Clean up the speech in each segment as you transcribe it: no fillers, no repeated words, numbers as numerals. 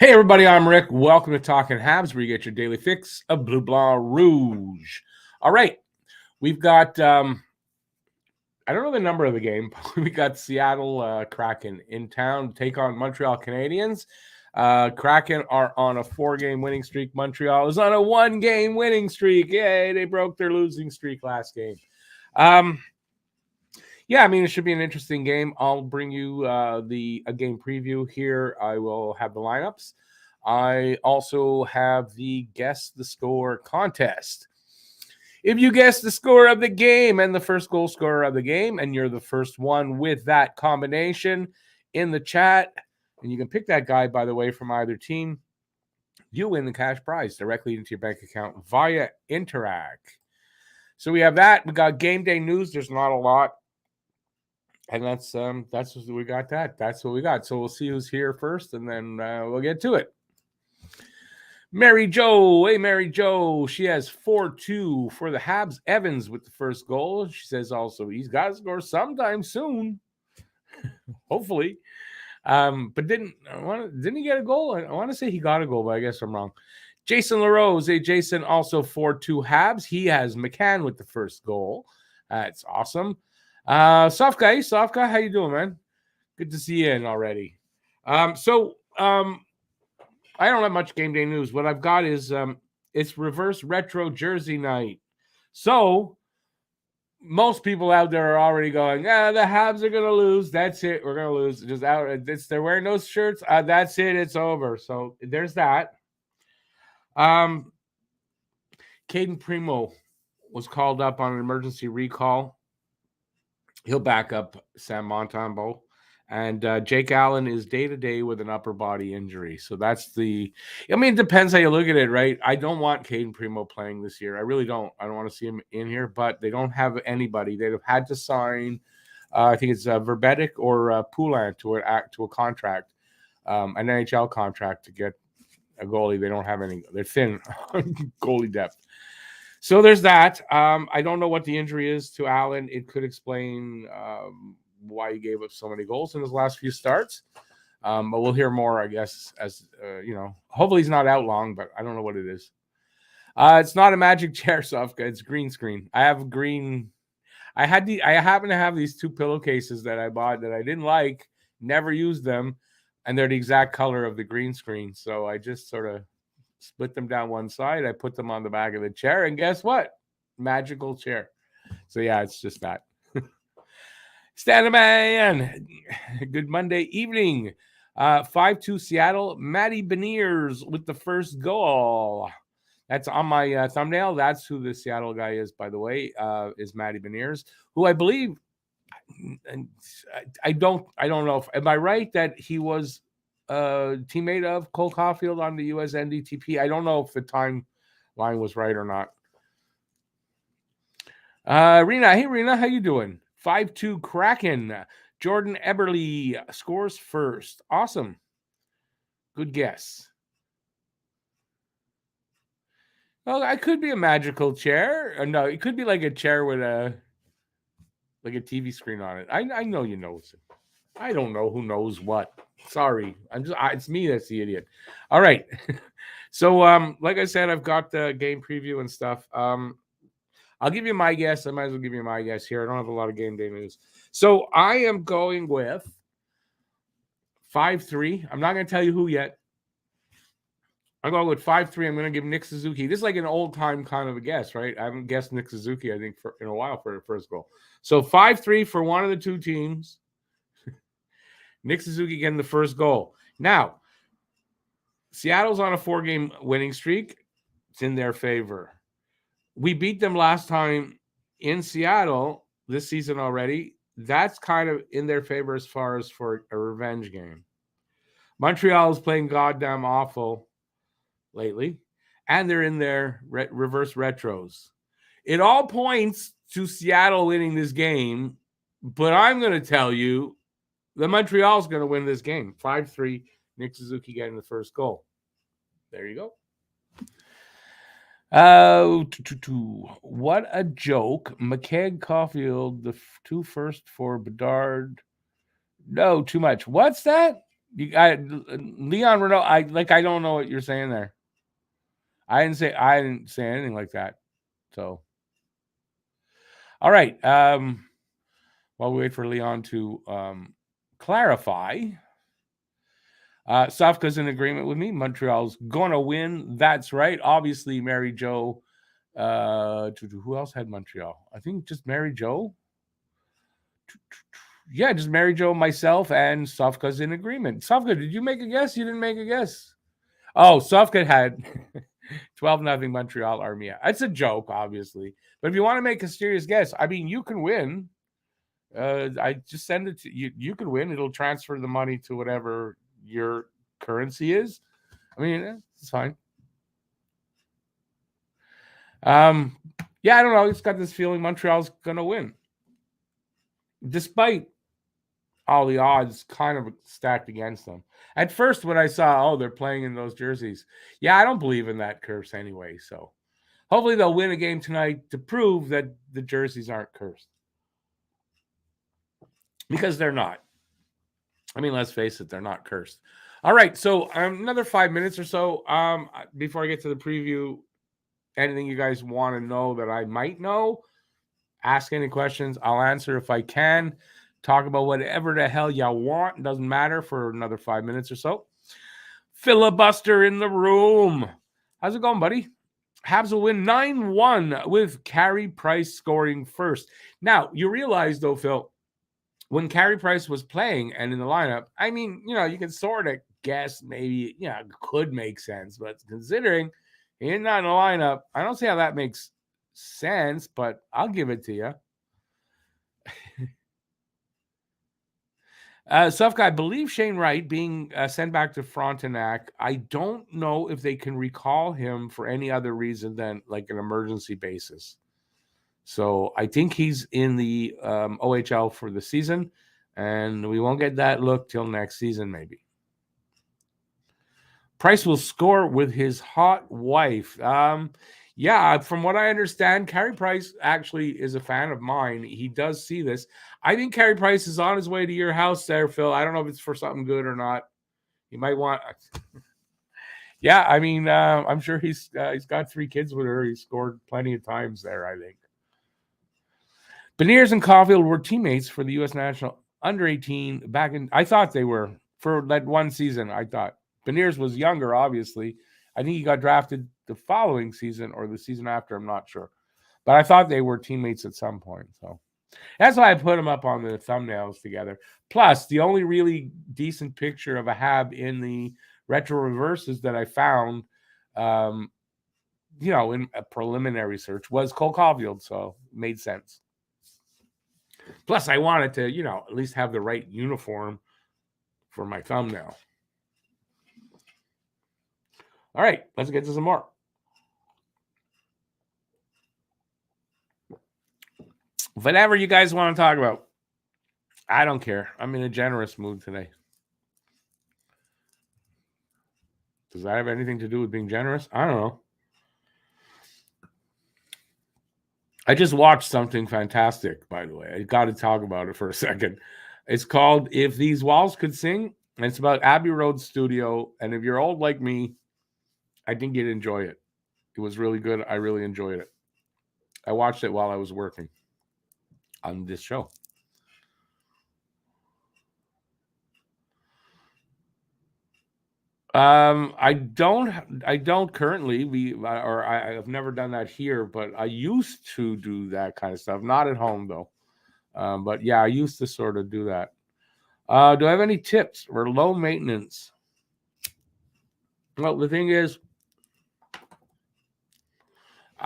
Hey, everybody, I'm Rick. Welcome to Talking Habs, where you get your daily fix of Bleu Blanc Rouge. All right, we've got, I don't know the number of the game, but we got Seattle Kraken in town to take on Montreal Canadiens. Kraken are on a 4-game winning streak. Montreal is on a 1-game winning streak. Yay, they broke their losing streak last game. Yeah, I mean, it should be an interesting game. I'll bring you a game preview here. I will have the lineups. I also have the Guess the Score contest. If you guess the score of the game and the first goal scorer of the game, and you're the first one with that combination in the chat, and you can pick that guy, by the way, from either team, you win the cash prize directly into your bank account via Interac. So we have that. We got game day news. There's not a lot. And that's what we got. That's what we got. So we'll see who's here first, and then we'll get to it. Mary Jo, hey Mary Jo, she has 4-2 for the Habs. Evans with the first goal. She says also he's got to score sometime soon, hopefully. But didn't he get a goal? I want to say he got a goal, but I guess I'm wrong. Jason LaRose, hey Jason, also 4-2 Habs. He has McCann with the first goal. That's awesome. Soft guy, how you doing, man? Good to see you in already. I don't have much game day news. What I've got is it's reverse retro jersey night. So most people out there are already going, the Habs are gonna lose. That's it. We're gonna lose. Just out. They're wearing those shirts. That's it. It's over. So there's that. Caden Primo was called up on an emergency recall. He'll back up Sam Montembeault. And Jake Allen is day-to-day with an upper body injury. So that's it depends how you look at it, right? I don't want Caden Primo playing this year. I really don't. I don't want to see him in here, but they don't have anybody. They'd have had to sign, I think it's Verbetic or Poulin to a contract, an NHL contract to get a goalie. They don't have any. They're thin on goalie depth. So there's that. I don't know what the injury is to Allen. It could explain why he gave up so many goals in his last few starts. But we'll hear more, I guess, as hopefully he's not out long, but I don't know what it is. It's not a magic chair, Sofka. It's green screen. I have green. I happen to have these 2 pillowcases that I bought that I didn't like, never used them, and they're the exact color of the green screen. So I just sort of split them down one side. I put them on the back of the chair, and guess what? Magical chair. So yeah, it's just that. Stand man. Good Monday evening. 5-2 Seattle. Matty Beniers with the first goal. That's on my thumbnail. That's who the Seattle guy is, by the way, is Matty Beniers, who I believe, I don't know. Am I right that he was teammate of Cole Caulfield on the US NDTP? I don't know if the timeline was right or not. Rena, hey Rena, how you doing? 5-2 Kraken. Jordan Eberle scores first. Awesome. Good guess. Well, it could be a magical chair. Or no, it could be like a chair with a TV screen on it. I know you know. I don't know who knows what. Sorry. It's me that's the idiot. All right. So like I said, I've got the game preview and stuff. I'll give you my guess. I might as well give you my guess here. I don't have a lot of game day news. So I am going with 5-3. I'm not going to tell you who yet. I'm going with 5-3. I'm going to give Nick Suzuki. This is like an old-time kind of a guess, right? I haven't guessed Nick Suzuki, I think, in a while for the first goal. So 5-3 for one of the 2 teams. Nick Suzuki getting the first goal. Now, Seattle's on a 4-game winning streak. It's in their favor. We beat them last time in Seattle this season already. That's kind of in their favor as far as for a revenge game. Montreal is playing goddamn awful lately, and they're in their reverse retros. It all points to Seattle winning this game, but I'm going to tell you that Montreal's going to win this game. 5-3, Nick Suzuki getting the first goal. There you go. What a joke. McKegg, Caulfield, the 2 first for Bedard. No, too much. What's that? You got Leon Renault. I don't know what you're saying there. I didn't say anything like that. So, all right. While we wait for Leon to clarify, Safka's in agreement with me. Montreal's gonna win. That's right. Obviously, Mary Jo. Who else had Montreal? I think just Mary Jo. Yeah, just Mary Jo, myself, and Safka's in agreement. Safka, did you make a guess? You didn't make a guess. Oh, Safka had 12-0 Montreal Armia. It's a joke, obviously. But if you want to make a serious guess, I mean, you can win. I just send it to you. You can win. It'll transfer the money to whatever your currency is. I mean, it's fine. Yeah, I don't know. It's got this feeling Montreal's gonna win, despite all the odds kind of stacked against them. At first, when I saw, they're playing in those jerseys, yeah, I don't believe in that curse anyway. So hopefully they'll win a game tonight to prove that the jerseys aren't cursed, because they're not. I mean, let's face it, they're not cursed. All right, so another 5 minutes or so before I get to the preview. Anything you guys want to know that I might know, ask any questions. I'll answer if I can. Talk about whatever the hell y'all want. It doesn't matter for another 5 minutes or so. Filibuster in the room. How's it going, buddy? Habs will win 9-1 with Carey Price scoring first. Now, you realize, though, Phil, when Carey Price was playing and in the lineup, I mean, you can sort of guess maybe, it could make sense. But considering he's not in the lineup, I don't see how that makes sense, but I'll give it to you. Sufka, I believe Shane Wright being sent back to Frontenac. I don't know if they can recall him for any other reason than like an emergency basis. So I think he's in the OHL for the season, and we won't get that look till next season, maybe. Price will score with his hot wife. Yeah, from what I understand, Carey Price actually is a fan of mine. He does see this. I think Carey Price is on his way to your house there, Phil. I don't know if it's for something good or not. You might want. Yeah, I mean, I'm sure he's got 3 kids with her. He scored plenty of times there, I think. Beniers and Caulfield were teammates for the U.S. National Under-18 back in. I thought they were for that one season. I thought Beniers was younger, obviously. I think he got drafted the following season or the season after. I'm not sure. But I thought they were teammates at some point. So that's why I put them up on the thumbnails together. Plus, the only really decent picture of a Hab in the retro reverses that I found, in a preliminary search was Cole Caulfield. So it made sense. Plus, I wanted to, at least have the right uniform for my thumbnail. All right, let's get to some more. Whatever you guys want to talk about. I don't care. I'm in a generous mood today. Does that have anything to do with being generous? I don't know. I just watched something fantastic, by the way. I got to talk about it for a second. It's called If These Walls Could Sing, and it's about Abbey Road Studio. And if you're old like me, I think you'd enjoy it. It was really good. I really enjoyed it. I watched it while I was working on this show. I don't currently. I have never done that here, but I used to do that kind of stuff. Not at home though. But yeah, I used to sort of do that. Do I have any tips for low maintenance? Well, the thing is,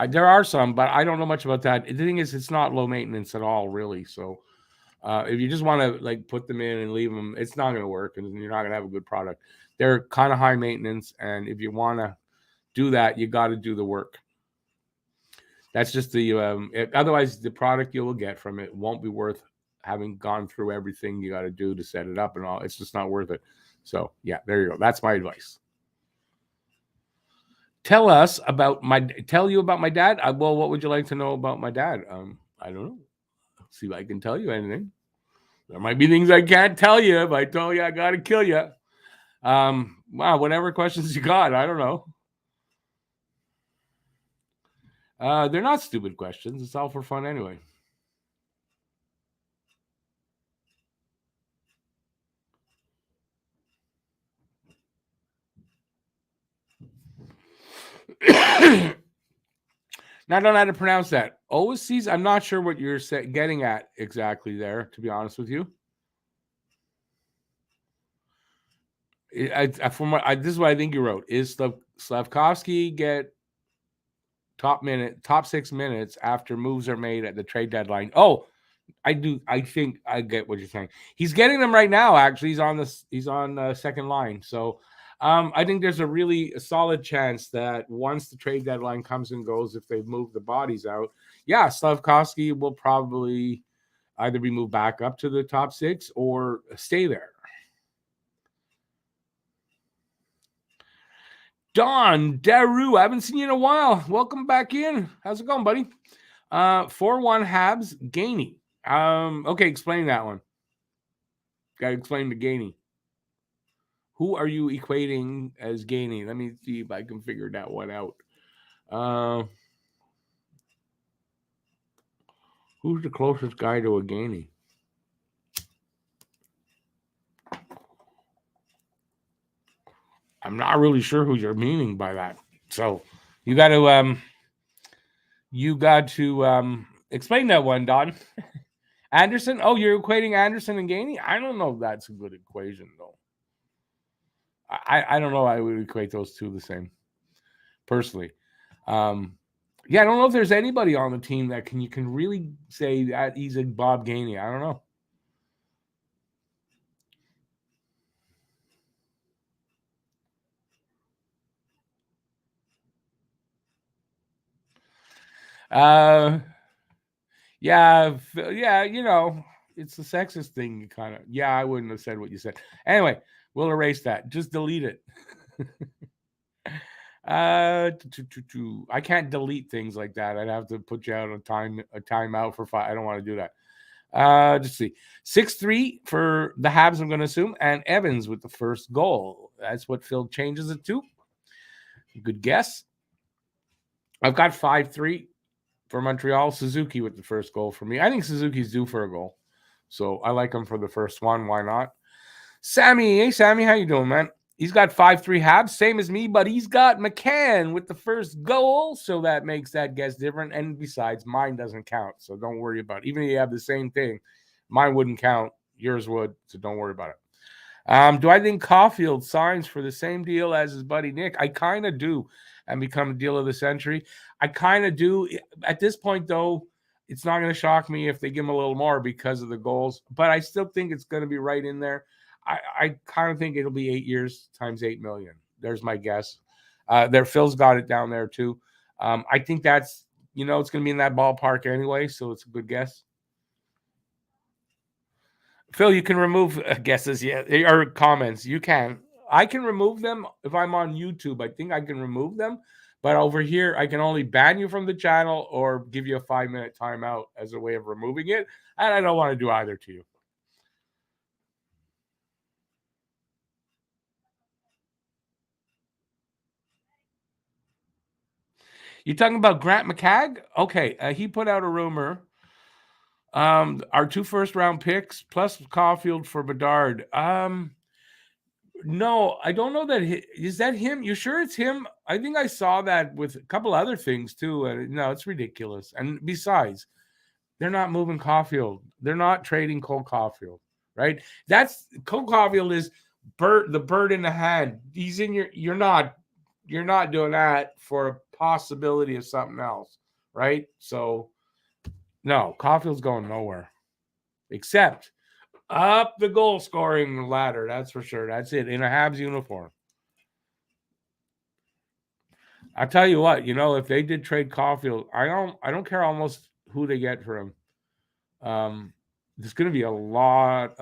there are some, but I don't know much about that. The thing is, it's not low maintenance at all, really. So if you just want to put them in and leave them, it's not going to work, and you're not going to have a good product. They're kind of high maintenance, and if you want to do that, you got to do the work. That's just the otherwise the product you will get from it won't be worth having gone through everything you got to do to set it up and all. It's just not worth it. So yeah, there you go. That's my advice. Tell you about my dad. Well, what would you like to know about my dad? I don't know. Let's see if I can tell you anything. There might be things I can't tell you. If I tell you, I got to kill you. Wow, whatever questions you got, I don't know. They're not stupid questions. It's all for fun anyway. Now, I don't know how to pronounce that. Overseas, I'm not sure what you're getting at exactly there, to be honest with you. This is what I think you wrote. Is Slavkovsky get top 6 minutes after moves are made at the trade deadline? Oh, I do. I think I get what you're saying. He's getting them right now. Actually, he's on the second line. So I think there's a solid chance that once the trade deadline comes and goes, if they've moved the bodies out, yeah, Slavkovsky will probably either be moved back up to the top 6 or stay there. Don Daru, I haven't seen you in a while. Welcome back in. How's it going, buddy? 4-1 Habs, Gainey. Okay, explain that one. Got to explain the Gainey. Who are you equating as Gainey? Let me see if I can figure that one out. Who's the closest guy to a Gainey? I'm not really sure who you're meaning by that. So you got to explain that one, Don. Anderson? Oh, you're equating Anderson and Gainey? I don't know if that's a good equation, though. I don't know. I would equate those two the same, personally. Yeah, I don't know if there's anybody on the team that you can really say that he's a Bob Gainey. I don't know. Yeah, you know, it's the sexist thing. You kind of, I wouldn't have said what you said. Anyway, we'll erase that. Just delete it. I can't delete things like that. I'd have to put you out a timeout for 5. I don't want to do that. Just see 6-3 for the Habs, I'm going to assume, and Evans with the first goal. That's what Phil changes it to. Good guess. I've got 5-3 for Montreal. Suzuki with the first goal for me. I think Suzuki's due for a goal, so I like him for the first one. Why not? Sammy, hey Sammy, how you doing, man? He's got 5-3 Habs, same as me, but he's got McCann with the first goal, so that makes that guess different. And besides, mine doesn't count, so don't worry about it. Even if you have the same thing, mine wouldn't count. Yours would, so don't worry about it. Do I think Caulfield signs for the same deal as his buddy Nick? I kind of do, and become a deal of the century. I kind of do. At this point, though, it's not going to shock me if they give him a little more because of the goals, but I still think it's going to be right in there. I kind of think it'll be 8 years times $8 million. There's my guess. Phil's got it down there too. I think that's, it's going to be in that ballpark anyway, so it's a good guess. Phil, you can remove guesses, or comments. You can. I can remove them if I'm on YouTube. I think I can remove them, but over here I can only ban you from the channel or give you a 5-minute timeout as a way of removing it, and I don't want to do either to you. You're talking about Grant McCagg? Okay, he put out a rumor. Our 2 first-round picks plus Caulfield for Bedard. No, I don't know that. Is that him? You sure it's him? I think I saw that with a couple other things too. No, it's ridiculous. And besides, they're not moving Caulfield. They're not trading Cole Caulfield, right? That's Cole Caulfield is the bird in the hand. He's in you're not doing that for a possibility of something else, right? So no, Caulfield's going nowhere. Except up the goal scoring ladder, that's for sure. That's it, in a Habs uniform. I'll tell you what, if they did trade Caulfield, I don't care almost who they get for him. There's going to be a lot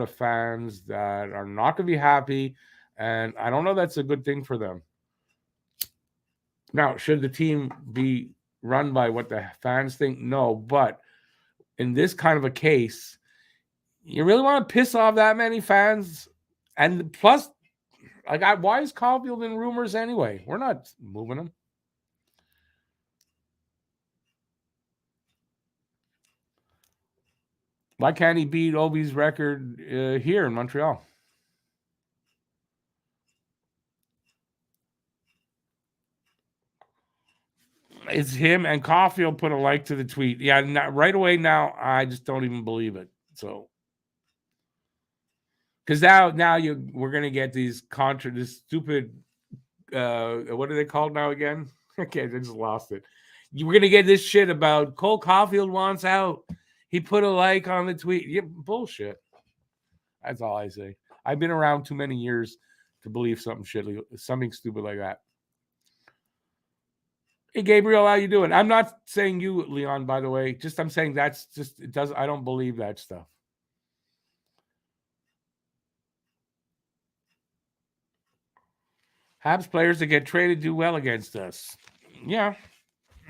of fans that are not going to be happy, and I don't know that's a good thing for them. Now, should the team be run by what the fans think? No, but in this kind of a case, you really want to piss off that many fans? And plus, Why is Caulfield in rumors anyway? We're not moving him. Why can't he beat Ovi's record here in Montreal? It's him, and Caulfield put a like to the tweet. Yeah, right away now, I just don't even believe it. So, because now we're gonna get this stupid. What are they called now again? Okay, I just lost it. We're gonna get this shit about Cole Caulfield wants out. He put a like on the tweet. Yeah, bullshit. That's all I say. I've been around too many years to believe something stupid like that. Hey, Gabriel, how you doing? I'm not saying you, Leon, by the way. I'm saying that's just, I don't believe that stuff. Habs players that get traded do well against us. Yeah.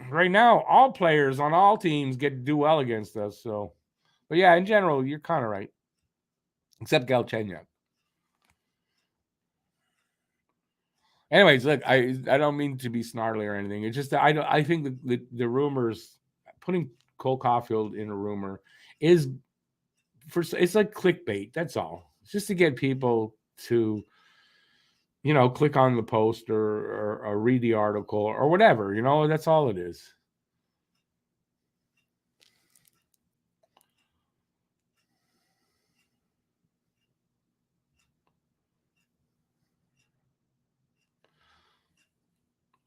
Right now, all players on all teams do well against us. So, but yeah, in general, you're kind of right. Except Galchenyuk. Anyways, look, I don't mean to be snarly or anything. It's just that I think the rumors, putting Cole Caulfield in a rumor is it's like clickbait. That's all. It's just to get people to, click on the post or read the article or whatever. That's all it is.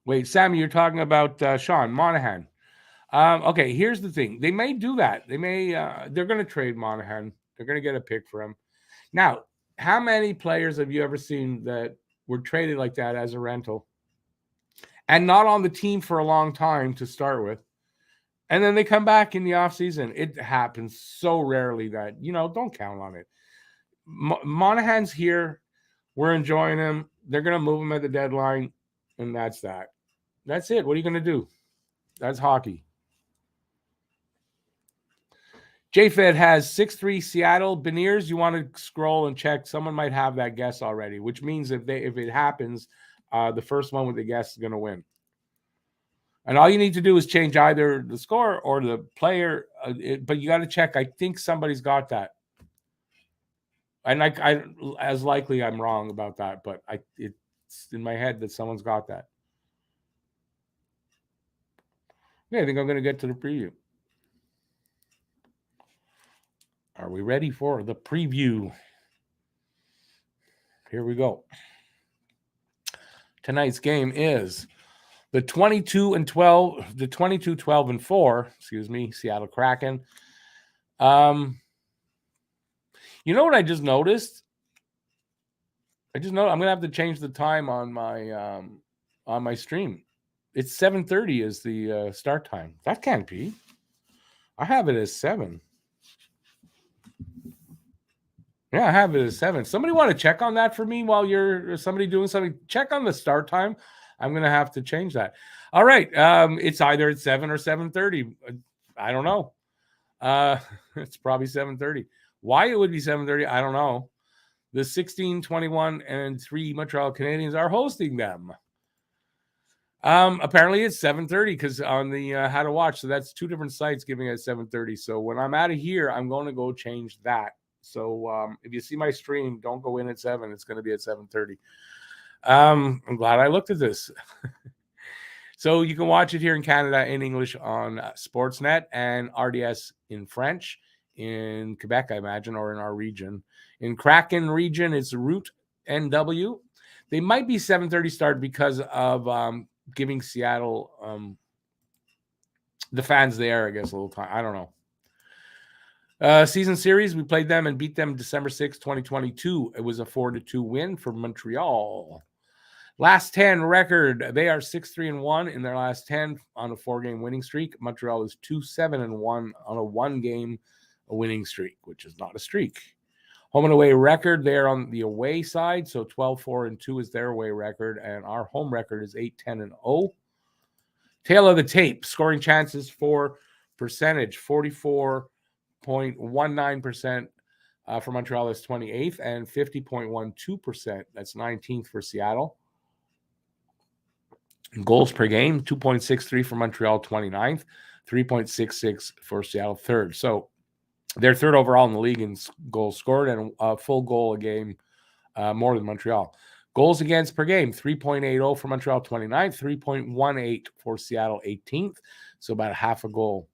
Wait, Sammy, you're talking about Sean Monahan. Okay, here's the thing. They may do that. They're going to trade Monahan. They're going to get a pick for him. Now, how many players have you ever seen that were traded like that as a rental and not on the team for a long time to start with? And then they come back in the offseason. It happens so rarely that, don't count on it. Monahan's here. We're enjoying him. They're going to move him at the deadline, and that's that. That's it. What are you going to do? That's hockey. JFed has 6-3 Seattle. Beniers, you want to scroll and check. Someone might have that guess already, which means if it happens, the first one with the guess is going to win. And all you need to do is change either the score or the player, but you got to check. I think somebody's got that. And I as likely I'm wrong about that, but it's in my head that someone's got that. Yeah, I think I'm going to get to the preview. Are we ready for the preview? Here we go. Tonight's game is the 22-12-4, Seattle Kraken. You know what I just noticed? I'm going to have to change the time on my stream. It's 7:30 is the start time. That can't be. I have it as 7. Yeah, I have it as 7. Somebody want to check on that for me while you're somebody doing something? Check on the start time. I'm going to have to change that. All right. It's either at 7 or 7:30. I don't know. It's probably 7:30. Why it would be 7:30, I don't know. The 16-21-3 Montreal Canadiens are hosting them. Apparently it's 7:30 because on the how to watch. So that's 2 different sites giving it 7:30. So when I'm out of here, I'm going to go change that. So if you see my stream, don't go in at 7. It's going to be at 7:30. I'm glad I looked at this. So you can watch it here in Canada in English on Sportsnet and RDS in French in Quebec, I imagine, or in our region. In Kraken region, it's Route NW. They might be 7:30 start because of giving Seattle the fans there, I guess, a little time. I don't know. Season series, we played them and beat them December 6, 2022. It was a 4-2 win for Montreal. Last 10 record, they are 6-3-1 in their last 10 on a 4-game winning streak. Montreal is 2-7-1 on a 1-game winning streak, which is not a streak. Home and away record, they're on the away side, so 12-4-2 is their away record, and our home record is 8-10-0. Tail of the tape, scoring chances for percentage, 44.19%. For Montreal, that's 28th, and 50.12%. That's 19th for Seattle. Goals per game, 2.63 for Montreal, 29th, 3.66 for Seattle, third. So they're third overall in the league in goals scored and a full goal a game more than Montreal. Goals against per game, 3.80 for Montreal, 29th, 3.18 for Seattle, 18th. So about a half a goal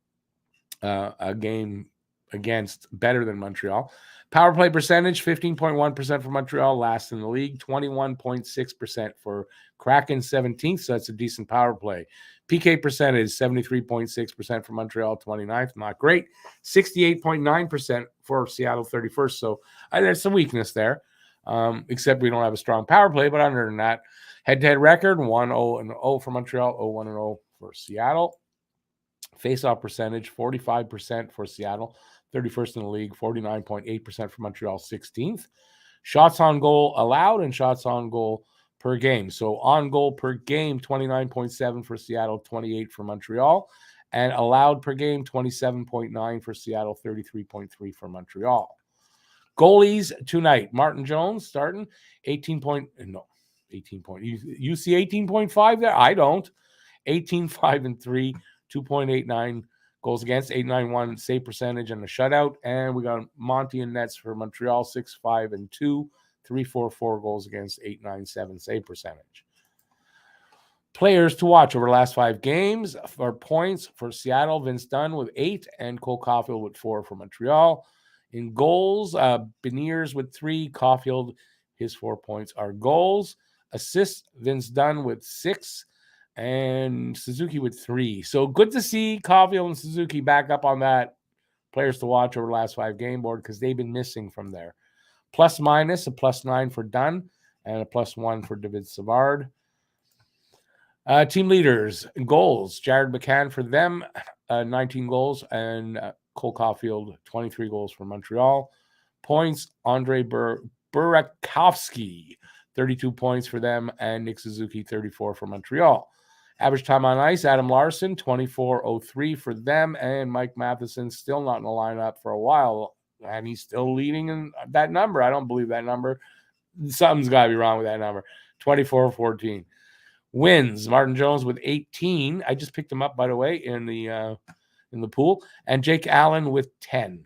a game against, better than Montreal. Power play percentage, 15.1% for Montreal, last in the league, 21.6% for Kraken, 17th, so that's a decent power play. PK percentage, 73.6% for Montreal, 29th, not great. 68.9% for Seattle, 31st, so there's some weakness there, except we don't have a strong power play, but other than that, head-to-head record, 1-0-0 for Montreal, 0-1-0 for Seattle. Face-off percentage, 45% for Seattle, 31st in the league, 49.8% for Montreal, 16th. Shots on goal allowed and shots on goal per game. So on goal per game, 29.7 for Seattle, 28 for Montreal. And allowed per game, 27.9 for Seattle, 33.3 for Montreal. Goalies tonight, Martin Jones starting, 18 point. You see 18.5 there? I don't. 18-5-3. 2.89 goals against, 891 save percentage and a shutout. And we got Monty and Nets for Montreal, 6-5-2, 344 goals against, 897 save percentage. Players to watch over the last 5 games. For points for Seattle, Vince Dunn with 8 and Cole Caulfield with 4 for Montreal. In goals, Beniers with 3, Caulfield, his 4 points are goals. Assists, Vince Dunn with 6. And Suzuki with 3. So good to see Caulfield and Suzuki back up on that players to watch over the last 5 game board because they've been missing from there. Plus minus, a +9 for Dunn and a +1 for David Savard. Team leaders, goals. Jared McCann for them, 19 goals, and Cole Caulfield, 23 goals for Montreal. Points, Andre Burakovsky, 32 points for them, and Nick Suzuki, 34 for Montreal. Average time on ice, Adam Larson, 24:03 for them, and Mike Matheson still not in the lineup for a while, and he's still leading in that number. I don't believe that number. Something's got to be wrong with that number. 24-14. Wins, Martin Jones with 18. I just picked him up, by the way, in the pool, and Jake Allen with 10.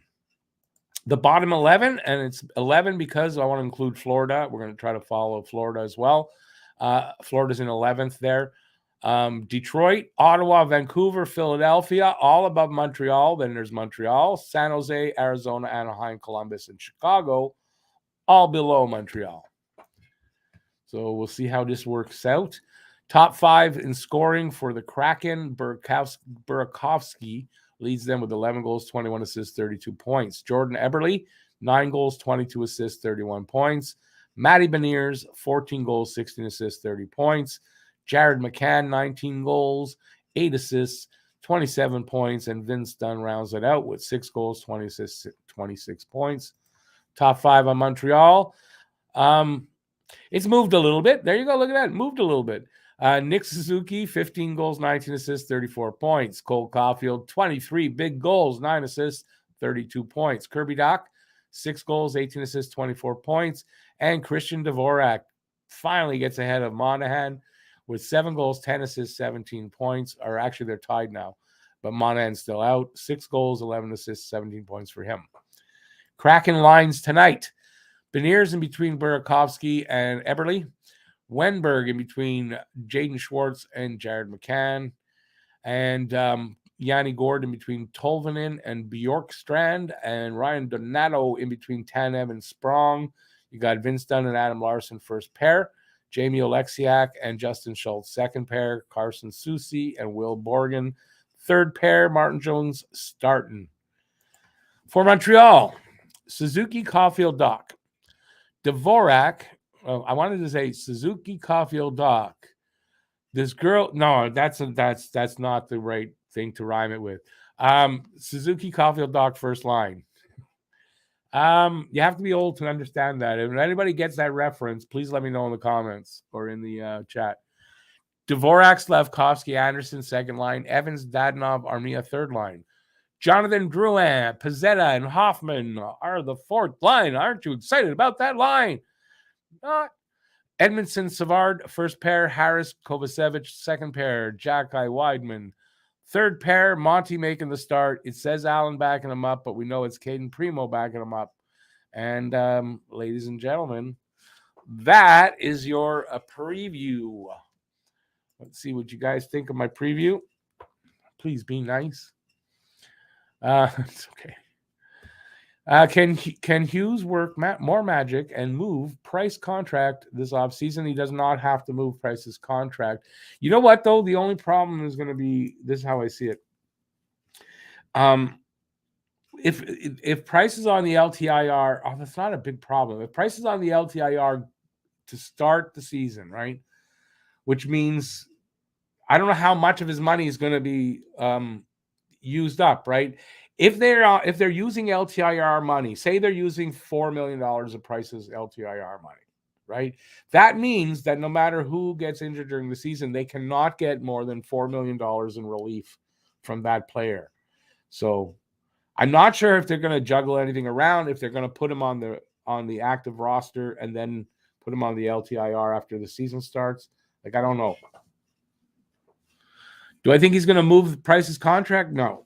The bottom 11, and it's 11 because I want to include Florida. We're going to try to follow Florida as well. Florida's in 11th there. Detroit, Ottawa, Vancouver, Philadelphia, all above Montreal. Then there's Montreal, San Jose, Arizona, Anaheim, Columbus, and Chicago, all below Montreal. So we'll see how this works out. Top 5 in scoring for the Kraken. Burakovsky leads them with 11 goals, 21 assists, 32 points. Jordan Eberle, 9 goals, 22 assists, 31 points. Matty Beniers, 14 goals, 16 assists, 30 points. Jared McCann, 19 goals, 8 assists, 27 points. And Vince Dunn rounds it out with 6 goals, 20 assists, 26 points. Top 5 on Montreal. It's moved a little bit. There you go. Look at that. It moved a little bit. Nick Suzuki, 15 goals, 19 assists, 34 points. Cole Caulfield, 23 big goals, 9 assists, 32 points. Kirby Dach, 6 goals, 18 assists, 24 points. And Christian Dvorak finally gets ahead of Monahan with 7 goals, 10 assists, 17 points. Or actually, they're tied now. But Monahan's still out. 6 goals, 11 assists, 17 points for him. Kraken lines tonight. Beniers in between Burakovsky and Eberle. Wenberg in between Jaden Schwartz and Jared McCann. And Yanni Gord in between Tolvanen and Bjorkstrand. And Ryan Donato in between Tanev and Sprong. You got Vince Dunn and Adam Larson first pair. Jamie Oleksiak and Justin Schultz second pair. Carson Soucy and Will Borgen third pair. Martin Jones starting. For Montreal, Suzuki, Caulfield, Dach. Dvorak, I wanted to say Suzuki, Caulfield, Dach. This girl, no, that's not the right thing to rhyme it with. Suzuki, Caulfield, Dach, first line. You have to be old to understand that. If anybody gets that reference, please let me know in the comments or in the chat. Dvorak, Slavkovsky, Anderson, second line. Evans, Dadonov, Armia, third line. Jonathan Drouin, Pizzetta, and Hoffman are the fourth line. Aren't you excited about that line? Not. Edmondson, Savard, first pair. Harris, Kovacevic, second pair. Jacki, Weidman. Third pair, Monty making the start. It says Allen backing him up, but we know it's Caden Primo backing him up. And ladies and gentlemen, that is your preview. Let's see what you guys think of my preview. Please be nice. It's okay. Can Hughes work more magic and move Price contract this offseason? He does not have to move Price's contract. You know what, though? The only problem is going to be, this is how I see it. If Price is on the LTIR, that's not a big problem. If Price is on the LTIR to start the season, right, which means I don't know how much of his money is going to be used up, right? If they're using LTIR money, say they're using $4 million of Price's LTIR money, right? That means that no matter who gets injured during the season, they cannot get more than $4 million in relief from that player. So I'm not sure if they're going to juggle anything around, if they're going to put him on the active roster and then put him on the LTIR after the season starts. Like, I don't know. Do I think he's going to move Price's contract? No.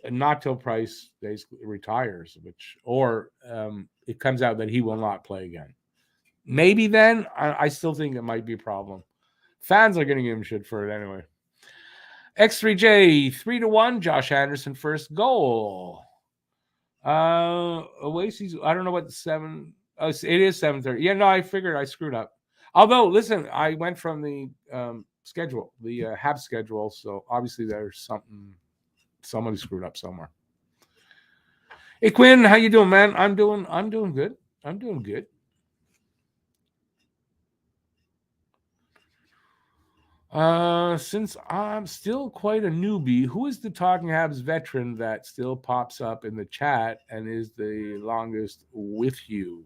And not till Price basically retires, or it comes out that he will not play again. Maybe then. I still think it might be a problem. Fans are going to give him shit for it anyway. X3J 3-1. Josh Anderson first goal. Oasis. I don't know what 7. Oh, it is 7:30. Yeah, no, I figured I screwed up. Although, listen, I went from the schedule, the Habs schedule, so obviously there's something. Somebody screwed up somewhere. Hey Quinn, how you doing, man? I'm doing good. I'm doing good. Since I'm still quite a newbie, who is the Talking Habs veteran that still pops up in the chat and is the longest with you?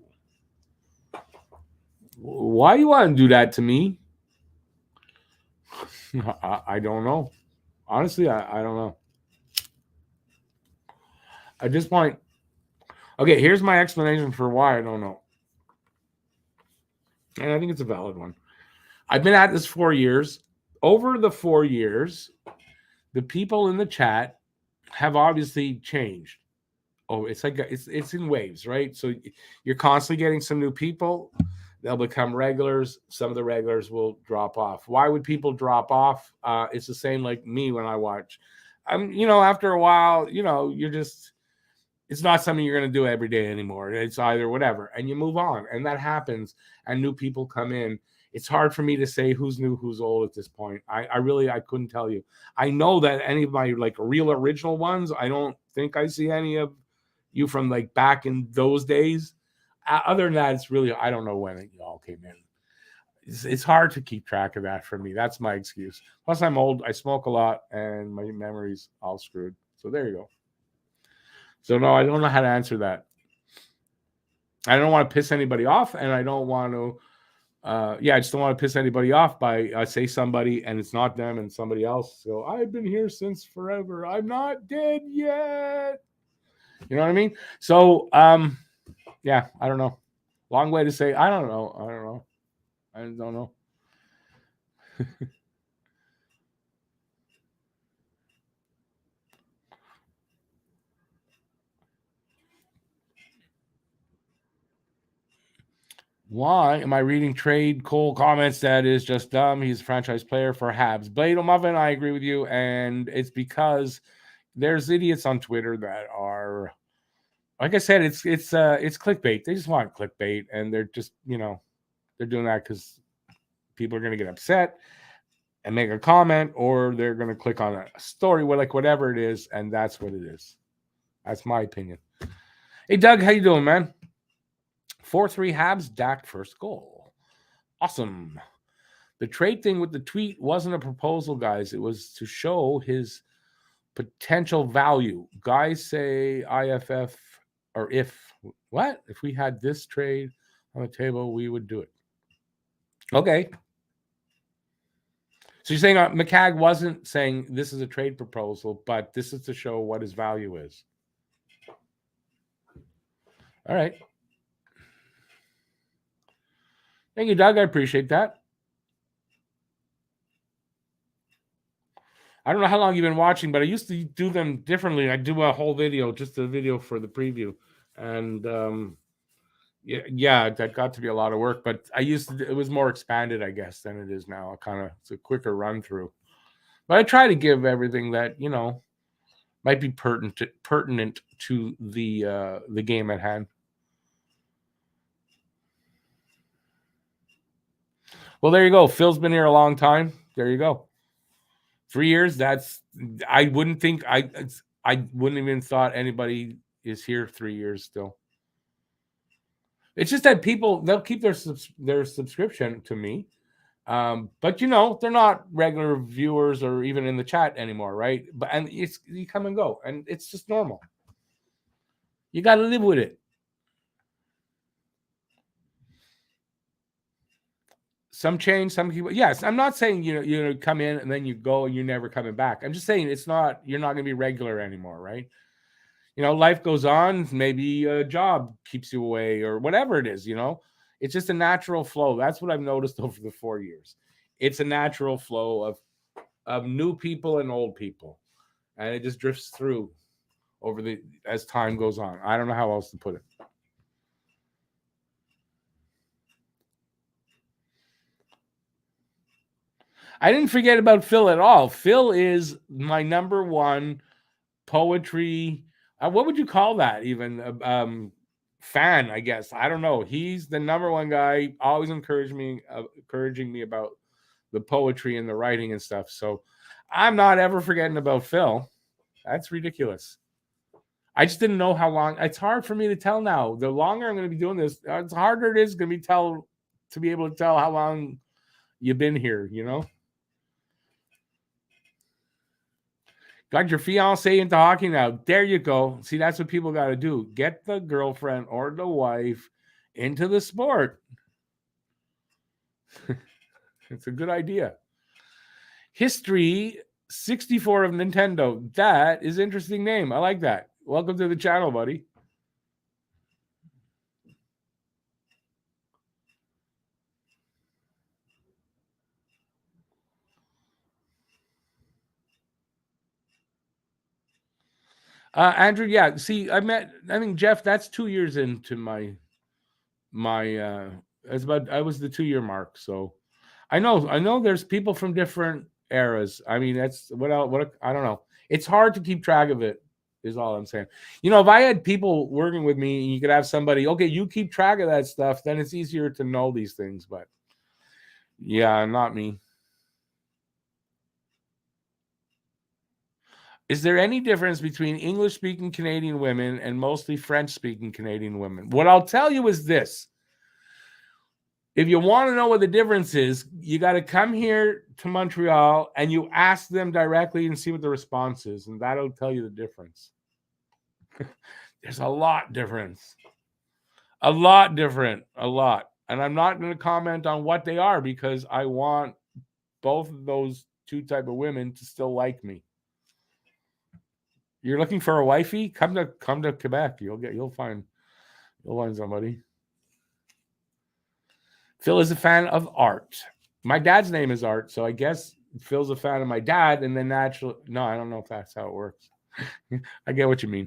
Why you want to do that to me? I don't know. Honestly, I don't know. At this point, okay, here's my explanation for why I don't know. And I think it's a valid one. I've been at this 4 years. Over the 4 years, the people in the chat have obviously changed. Oh, it's like it's in waves, right? So you're constantly getting some new people. They'll become regulars. Some of the regulars will drop off. Why would people drop off? It's the same like me when I watch. After a while, you're just, it's not something you're going to do every day anymore. It's either whatever, and you move on, and that happens, and new people come in. It's hard for me to say who's new, who's old at this point. I couldn't tell you. I know that any of my like real original ones, I don't think I see any of you from like back in those days. Other than that, it's really, I don't know when y'all came in. It's hard to keep track of that for me. That's my excuse. Plus, I'm old. I smoke a lot, and my memory's all screwed. So there you go. So no, I don't know how to answer that. I don't want to piss anybody off, and I don't want to. I just don't want to piss anybody off by say somebody and it's not them and somebody else. So I've been here since forever. I'm not dead yet. You know what I mean? So I don't know. Long way to say I don't know. I don't know. Why am I reading Trade Cole comments? That is just dumb. He's a franchise player for Habs. Blade O'Muffin, I agree with you. And it's because there's idiots on Twitter that are, like I said, it's clickbait. They just want clickbait. And they're just, they're doing that because people are going to get upset and make a comment, or they're going to click on a story, whatever it is. And that's what it is. That's my opinion. Hey, Doug, how you doing, man? 4-3 Habs, Dak first goal. Awesome. The trade thing with the tweet wasn't a proposal, guys. It was to show his potential value. Guys say IFF, or if we had this trade on the table, we would do it. Okay. So you're saying McCagg wasn't saying this is a trade proposal, but this is to show what his value is. All right. Thank you, Doug. I appreciate that. I don't know how long you've been watching, but I used to do them differently. I do a whole video, just a video for the preview. And yeah, that got to be a lot of work, but it was more expanded, I guess, than it is now. It's a quicker run through. But I try to give everything that, might be pertinent to the game at hand. Well, there you go. Phil's been here a long time. There you go. 3 years. I wouldn't even thought anybody is here 3 years still. It's just that they'll keep their subscription to me. But they're not regular viewers or even in the chat anymore, right? And you come and go, and it's just normal. You got to live with it. Some change, some people. Yes, I'm not saying you come in and then you go and you're never coming back. I'm just saying you're not going to be regular anymore, right? Life goes on. Maybe a job keeps you away or whatever it is. It's just a natural flow. That's what I've noticed over the 4 years. It's a natural flow of new people and old people, and it just drifts through as time goes on. I don't know how else to put it. I didn't forget about Phil at all. Phil is my number one poetry. What would you call that? Even fan, I guess. I don't know. He's the number one guy. Always encouraging me about the poetry and the writing and stuff. So I'm not ever forgetting about Phil. That's ridiculous. I just didn't know how long. It's hard for me to tell now. The longer I'm going to be doing this, it's harder it is going to be able to tell how long you've been here. Got your fiance into hockey now. There you go. See, that's what people got to do. Get the girlfriend or the wife into the sport. It's a good idea. History 64 of Nintendo. That is an interesting name. I like that. Welcome to the channel, buddy. Andrew, yeah. See, I think Jeff, that's 2 years into my I was the 2 year mark. So I know there's people from different eras. I mean, that's I don't know. It's hard to keep track of it, is all I'm saying. If I had people working with me and you could have somebody, okay, you keep track of that stuff, then it's easier to know these things. But yeah, not me. Is there any difference between English-speaking Canadian women and mostly French-speaking Canadian women? What I'll tell you is this. If you want to know what the difference is, you got to come here to Montreal and you ask them directly and see what the response is, and that'll tell you the difference. There's a lot difference. A lot different. A lot. And I'm not going to comment on what they are because I want both of those two type of women to still like me. You're looking for a wifey? Come to Quebec. You'll find somebody. Phil is a fan of art. My dad's name is Art, so I guess Phil's a fan of my dad, and then naturally, no, I don't know if that's how it works. I get what you mean.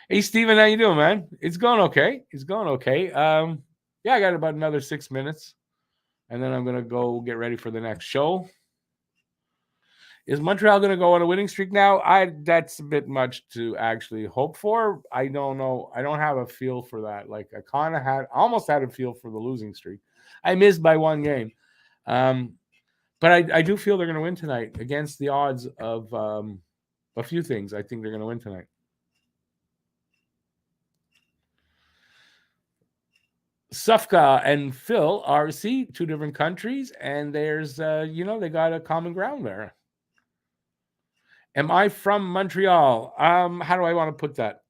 Hey, Steven, how you doing, man? It's going okay. Yeah, I got about another 6 minutes, and then I'm gonna go get ready for the next show. Is Montreal going to go on a winning streak now? That's a bit much to actually hope for. I don't know. I don't have a feel for that. Like I almost had a feel for the losing streak. I missed by one game. But I do feel they're going to win tonight against the odds of a few things. I think they're going to win tonight. Sufka and Phil are, two different countries, and there's, they got a common ground there. Am I from Montreal? How do I want to put that?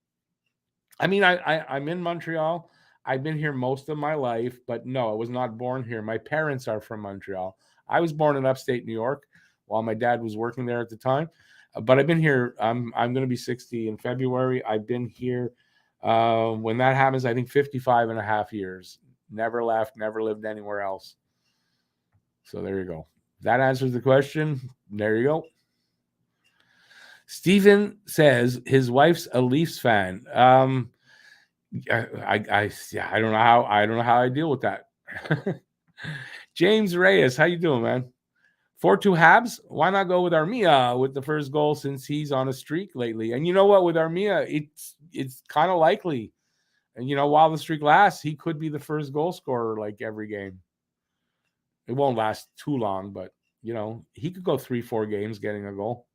I mean, I'm in Montreal. I've been here most of my life, but no, I was not born here. My parents are from Montreal. I was born in upstate New York while my dad was working there at the time. But I've been here. I'm going to be 60 in February. I've been here when that happens, I think 55 and a half years. Never left, never lived anywhere else. So there you go. That answers the question. There you go. Steven says his wife's a Leafs fan. I don't know how I deal with that. James Reyes, how you doing, man? 4-2 Habs. Why not go with Armia with the first goal since he's on a streak lately? And you know what? With Armia, it's kind of likely. And while the streak lasts, he could be the first goal scorer like every game. It won't last too long, but he could go 3-4 games getting a goal.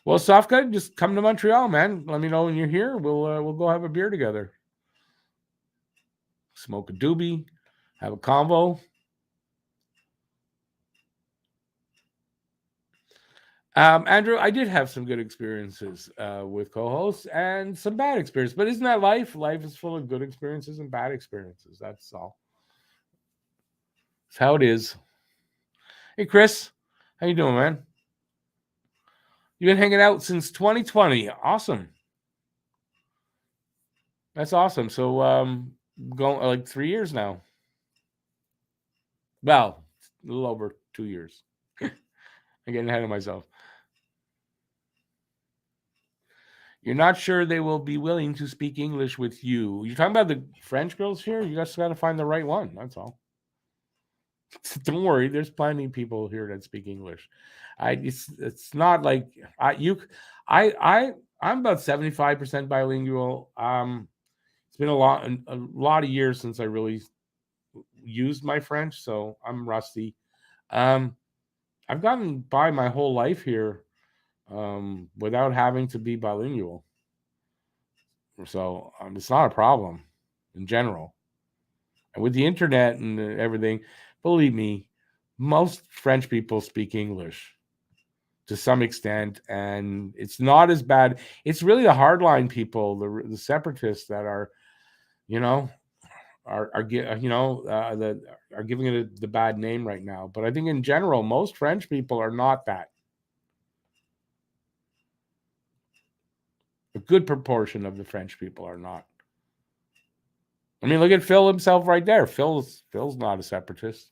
Well, Sofka, just come to Montreal, man. Let me know when you're here. We'll go have a beer together. Smoke a doobie, have a convo. Andrew, I did have some good experiences with co-hosts and some bad experiences. But isn't that life? Life is full of good experiences and bad experiences. That's all. That's how it is. Hey, Chris. How you doing, man? You've been hanging out since 2020. Awesome. That's awesome. So going like 3 years now. Well, a little over 2 years. I'm getting ahead of myself. You're not sure they will be willing to speak English with you. You're talking about the French girls here? You just got to find the right one. That's all. Don't worry. There's plenty of people here that speak English. It's not like I'm about 75% bilingual. It's been a lot of years since I really used my French, so I'm rusty. I've gotten by my whole life here without having to be bilingual. So it's not a problem in general. And with the internet and everything, believe me, most French people speak English to some extent, and it's not as bad. It's really the hardline people, the separatists that are, are giving it the bad name right now. But I think in general, most French people are not that. A good proportion of the French people are not. I mean, look at Phil himself right there. Phil's not a separatist.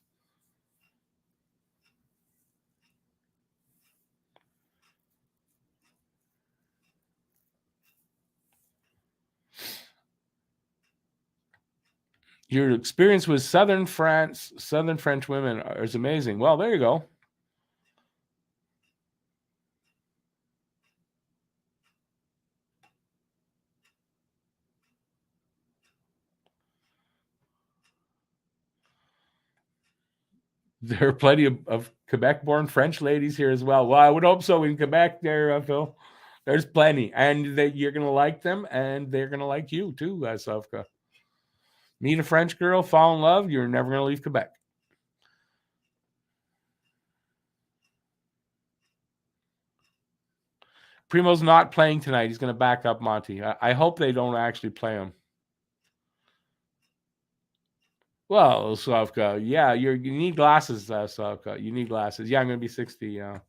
Your experience with Southern French women is amazing. Well, there you go. There are plenty of Quebec-born French ladies here as well. Well, I would hope so in Quebec there, Phil. There's plenty. And you're going to like them, and they're going to like you too, Sofka. Meet a French girl, fall in love, you're never going to leave Quebec. Primo's not playing tonight. He's going to back up Monty. I hope they don't actually play him. Well, Slavka, yeah, you need glasses, Slavka. You need glasses. Yeah, I'm going to be 60 on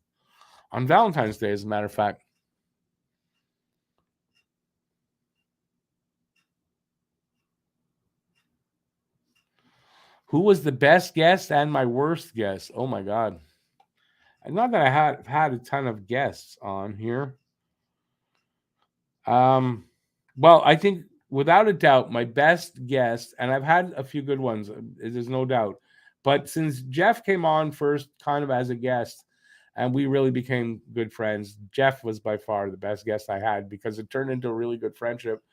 Valentine's Day, as a matter of fact. Who was the best guest and my worst guest? Oh, my God. Not that I have had a ton of guests on here. Well, I think without a doubt, my best guest, and I've had a few good ones, there's no doubt. But since Jeff came on first, kind of as a guest, and we really became good friends, Jeff was by far the best guest I had because it turned into a really good friendship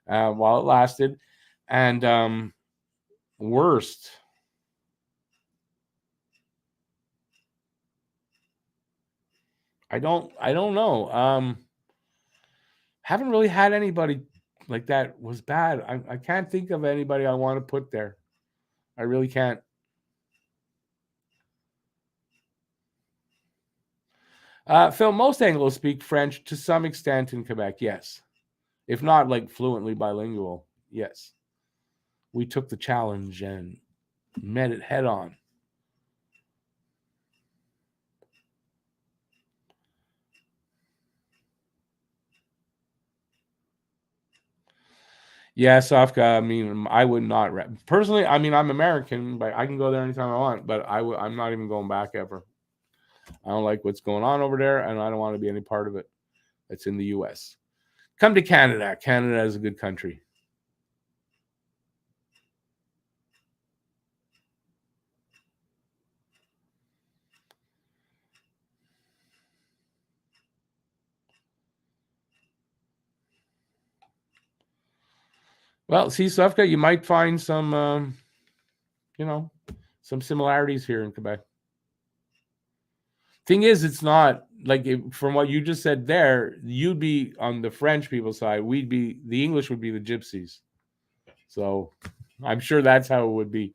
while it lasted. And worst. I don't know. Haven't really had anybody like that was bad. I can't think of anybody I want to put there. I really can't. Phil, most Anglos speak French to some extent in Quebec, yes. If not like fluently bilingual, yes. We took the challenge and met it head on. Yeah, Sofka. I mean, I would not personally. I mean, I'm American, but I can go there anytime I want. But I'm not even going back ever. I don't like what's going on over there, and I don't want to be any part of it. It's in the U.S. Come to Canada. Canada is a good country. Well, see, Sofka, you might find some, you know, some similarities here in Quebec. Thing is, it's not like from what you just said there. You'd be on the French people side. We'd be the English would be the Gypsies. So I'm sure that's how it would be.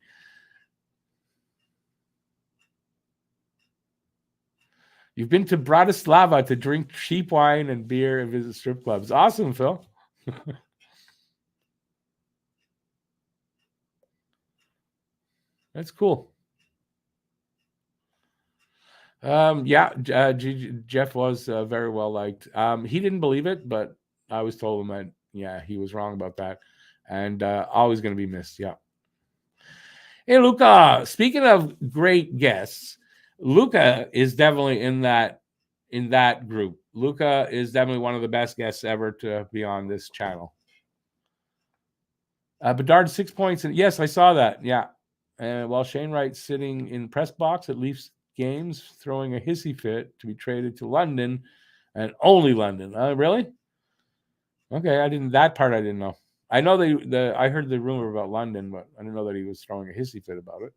You've been to Bratislava to drink cheap wine and beer and visit strip clubs. Awesome, Phil. That's cool. Yeah, Jeff was very well liked. He didn't believe it, but I was told him that yeah, he was wrong about that, and always going to be missed. Yeah. Hey, Luca. Speaking of great guests, Luca is definitely in that group. Luca is definitely one of the best guests ever to be on this channel. Bedard 6 points, and yes, I saw that. Yeah, and while Shane Wright's sitting in press box at Leafs games, throwing a hissy fit to be traded to London, and only London. Really? Okay, I didn't. That part I didn't know. I know I heard the rumor about London, but I didn't know that he was throwing a hissy fit about it.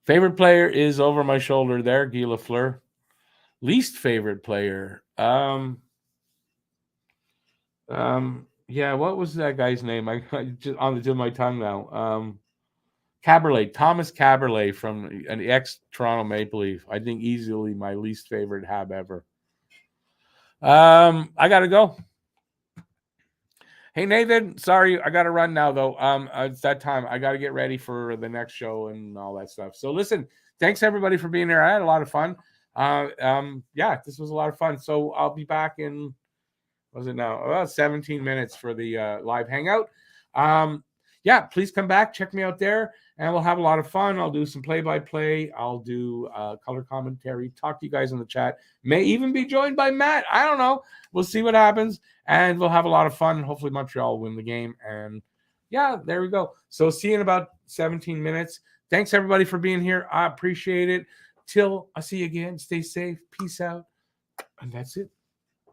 Favorite player is over my shoulder there, Guy Lafleur. Least favorite player. Yeah, what was that guy's name? I just on the tip of my tongue now. Caberlet, Thomas Caberlet from an ex-Toronto Maple Leaf. I think easily my least favorite Hab ever. I gotta go. Hey Nathan, sorry, I gotta run now though. It's that time. I gotta get ready for the next show and all that stuff. So listen, thanks everybody for being here. I had a lot of fun. Yeah, this was a lot of fun. So I'll be back in was it now about 17 minutes for the live hangout. Yeah, please come back, check me out there, and we'll have a lot of fun. I'll do some play-by-play. I'll do color commentary, talk to you guys in the chat. May even be joined by Matt. I don't know. We'll see what happens, and we'll have a lot of fun. Hopefully Montreal will win the game, and yeah, there we go. So see you in about 17 minutes. Thanks everybody for being here. I appreciate it. Till I see you again, stay safe. Peace out. And that's it.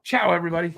Ciao, everybody.